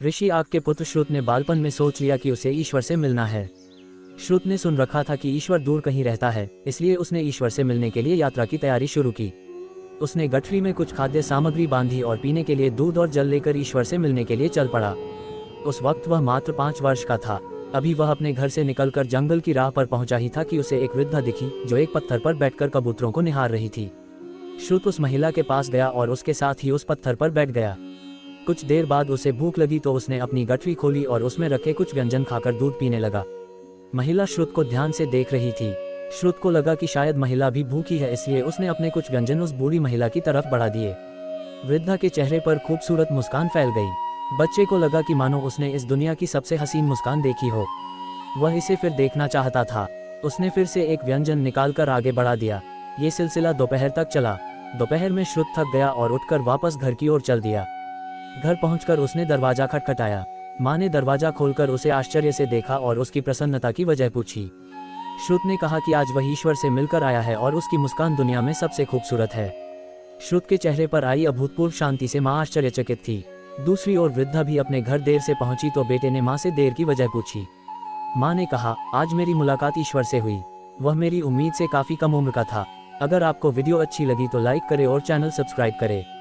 ऋषि आग के पुत्र श्रुत ने बालपन में सोच लिया कि उसे ईश्वर से मिलना है। श्रुत ने सुन रखा था कि ईश्वर दूर कहीं रहता है, इसलिए उसने ईश्वर से मिलने के लिए यात्रा की तैयारी शुरू की। उसने गठरी में कुछ खाद्य सामग्री बांधी और पीने के लिए दूध और जल लेकर ईश्वर से मिलने के लिए चल पड़ा। उस वक्त वह मात्र 5 वर्ष का था। अभी वह अपने घर से निकलकर जंगल की राह पर पहुंचा ही था कि उसे एक वृद्धा दिखी जो एक पत्थर पर बैठकर कबूतरों को निहार रही थी। श्रुत उस महिला के पास गया और उसके साथ ही उस पत्थर पर बैठ गया। कुछ देर बाद उसे भूख लगी तो उसने अपनी गठरी खोली और उसमें रखे कुछ व्यंजन खाकर दूध पीने लगा। महिला श्रुत को ध्यान से देख रही थी। श्रुत को लगा कि शायद महिला भी भूखी है, इसलिए उसने अपने कुछ व्यंजन उस बूढ़ी महिला की तरफ बढ़ा दिए। वृद्धा के चेहरे पर खूबसूरत मुस्कान फैल गई। बच्चे को लगा कि मानो उसने इस दुनिया की सबसे हसीन मुस्कान देखी हो। वह इसे फिर देखना चाहता था। उसने फिर से एक व्यंजन निकालकर आगे बढ़ा दिया। ये सिलसिला दोपहर तक चला। दोपहर में श्रुत थक गया और उठकर वापस घर की ओर चल दिया। घर पहुंचकर उसने दरवाजा खटखटाया। माँ ने दरवाजा खोलकर उसे आश्चर्य से देखा और उसकी प्रसन्नता की वजह पूछी। श्रुत ने कहा कि आज वह ईश्वर से मिलकर आया है और उसकी मुस्कान दुनिया में सबसे खूबसूरत है। श्रुत के चेहरे पर आई अभूतपूर्व शांति से माँ आश्चर्यचकित थी। दूसरी ओर वृद्धा भी अपने घर देर से पहुंची तो बेटे ने माँ से देर की वजह पूछी। माँ ने कहा, आज मेरी मुलाकात ईश्वर से हुई। वह मेरी उम्मीद से काफ़ी कम उम्र का था। अगर आपको वीडियो अच्छी लगी तो लाइक करें और चैनल सब्सक्राइब करें।